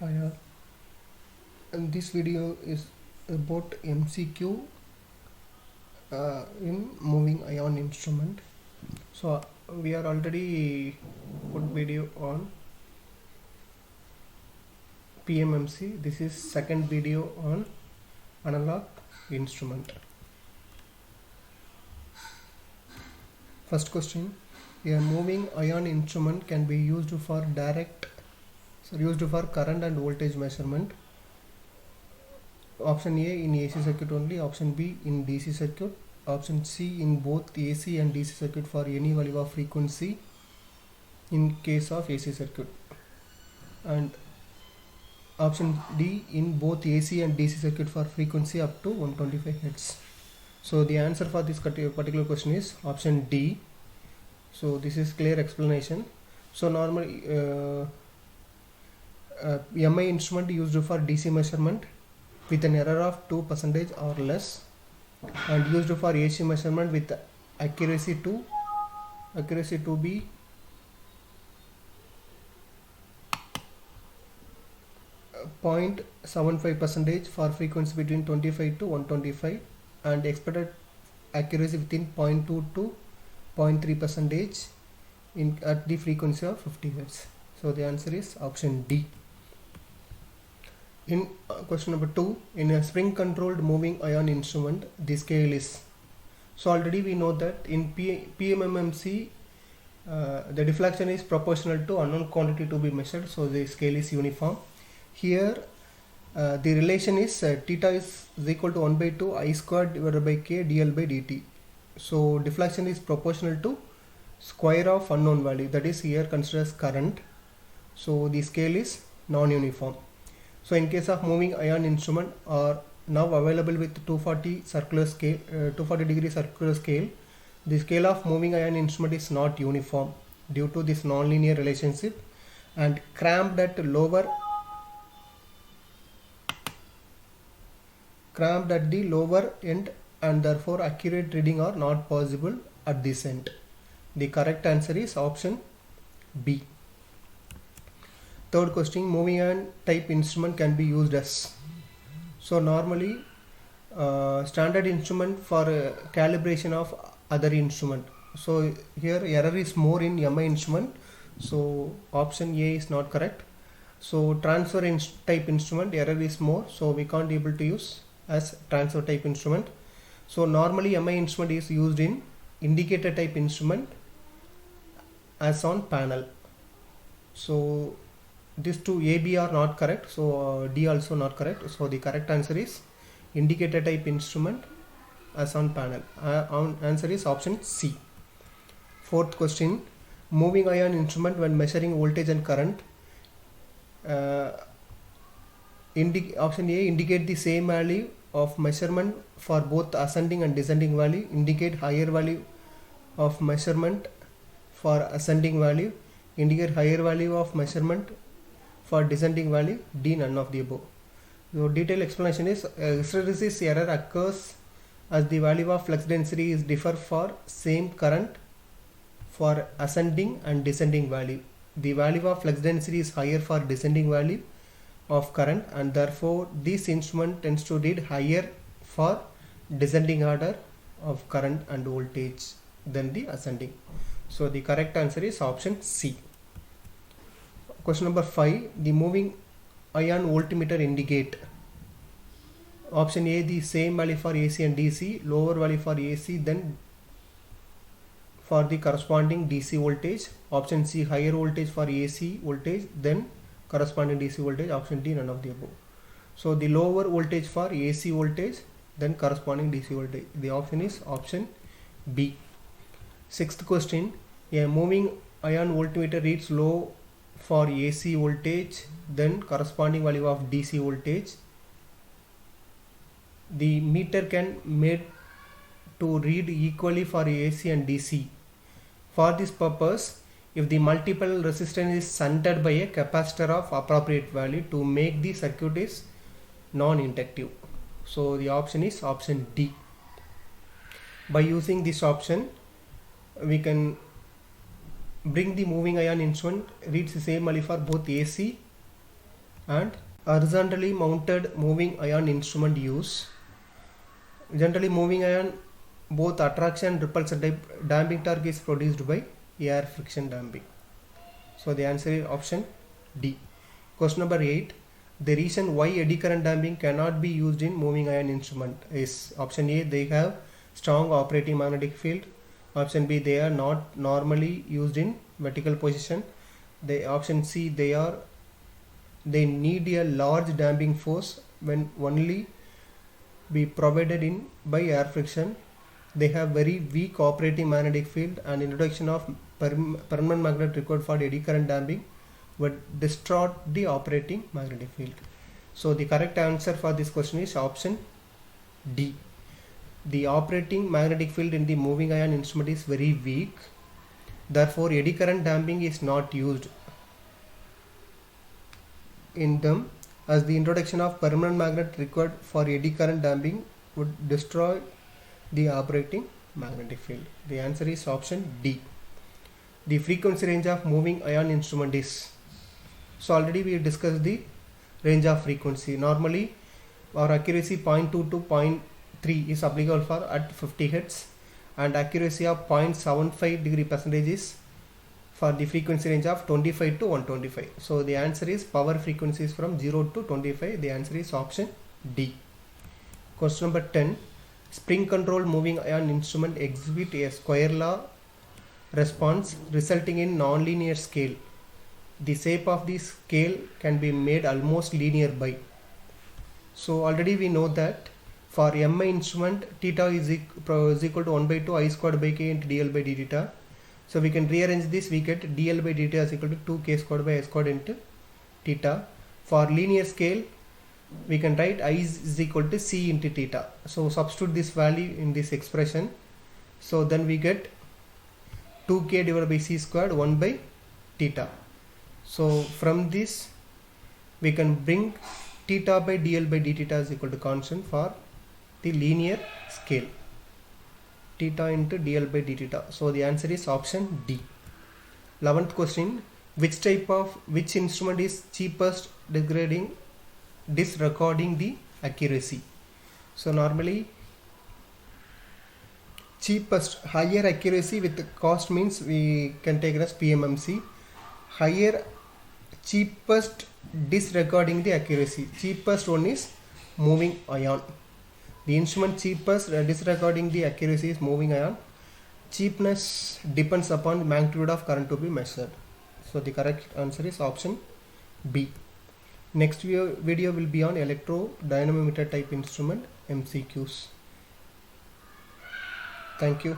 Hi all, and this video is about MCQ in moving ion instrument. So we are already put video on PMMC. This is second video on analog instrument. First question: a moving ion instrument can be used for current and voltage measurement. Option A in AC circuit only, option B in DC circuit, option C in both AC and DC circuit for any value of frequency in case of AC circuit, and option D in both AC and DC circuit for frequency up to 125 Hz. So the answer for this particular question is option D. So this is clear explanation. So normally MI instrument used for DC measurement with an error of 2% or less, and used for AC measurement with accuracy to be 0.75% for frequency between 25 to 125, and expected accuracy within 0.2 to 0.3% at the frequency of 50 Hz. So the answer is option D. In question number 2, in a spring controlled moving ion instrument, the scale is, so already we know that in PMMC the deflection is proportional to unknown quantity to be measured, so the scale is uniform. Here the relation is theta is equal to 1/2 I squared divided by k dl by dt. So deflection is proportional to square of unknown value, that is here considered as current. So the scale is non-uniform. So in case of moving ion instrument are now available with 240 circular scale, 240 degree circular scale, the scale of moving ion instrument is not uniform due to this non-linear relationship, and cramped at the lower end, and therefore accurate reading are not possible at this end. The correct answer is option B. Third question: moving ion type instrument can be used as. So normally standard instrument for calibration of other instrument. So here error is more in MI instrument, so option A is not correct. So transfer type instrument error is more, so we can't able to use as transfer type instrument. So normally MI instrument is used in indicator type instrument as on panel. So these two A, B are not correct, so D also not correct. So the correct answer is indicator type instrument as on panel. Answer is option C. Fourth question: moving ion instrument when measuring voltage and current, option A indicate the same value of measurement for both ascending and descending value, indicate higher value of measurement for ascending value, indicate higher value of measurement for descending value, D none of the above. So detailed explanation is hysteresis error occurs as the value of flux density is differ for same current for ascending and descending value. The value of flux density is higher for descending value of current, and therefore this instrument tends to read higher for descending order of current and voltage than the ascending. So the correct answer is option C. Question number 5, the moving ion voltmeter indicate. Option A, the same value for AC and DC, lower value for AC than for the corresponding DC voltage. Option C, higher voltage for AC voltage than corresponding DC voltage. Option D, none of the above. So the lower voltage for AC voltage than corresponding DC voltage. The option is option B. Sixth question, a moving ion voltmeter reads low for AC voltage then corresponding value of DC voltage. The meter can made to read equally for AC and DC. For this purpose, if the multiple resistance is shunted by a capacitor of appropriate value to make the circuit is non-inductive. So the option is option D. By using this option, we can bring the moving ion instrument reads the same value for both AC and horizontally mounted moving ion instrument use. Generally moving ion both attraction and repulsion type damping torque is produced by air friction damping. So the answer is option D. Question number 8. The reason why eddy current damping cannot be used in moving ion instrument is option A, they have strong operating magnetic field. Option B, they are not normally used in vertical position. Option C, they need a large damping force when only be provided in by air friction. They have very weak operating magnetic field, and introduction of permanent magnet required for eddy current damping would distort the operating magnetic field. So the correct answer for this question is option D. The operating magnetic field in the moving ion instrument is very weak, therefore eddy current damping is not used in them, as the introduction of permanent magnet required for eddy current damping would destroy the operating magnetic field. The answer is option D. The frequency range of moving ion instrument is, so already we discussed the range of frequency. Normally our accuracy 0.2 to 0.3 is applicable for at 50 Hz, and accuracy of 0.75 degree percentage is for the frequency range of 25 to 125. So the answer is power frequencies from 0 to 25. The answer is option D. Question number 10. Spring control moving ion instrument exhibit a square law response resulting in nonlinear scale. The shape of the scale can be made almost linear by. So already we know that for MI instrument theta is equal to 1 by 2 I squared by k into dl by d theta. So we can rearrange this, we get dl by dt is equal to 2k squared by I squared into theta. For linear scale, we can write I is equal to c into theta. So substitute this value in this expression. So then we get 2k divided by c squared 1 by theta. So from this we can bring theta by dl by d theta is equal to constant for the linear scale. Theta into dl by d theta. So the answer is option D. 11th question. Which instrument is cheapest disregarding the accuracy? So normally cheapest, higher accuracy with cost means we can take it as PMMC. Higher, cheapest disregarding the accuracy. Cheapest one is moving ion. The instrument cheapest disregarding the accuracy is moving ion. Cheapness depends upon the magnitude of current to be measured. So the correct answer is option B. Next video will be on electrodynamometer type instrument MCQs. Thank you.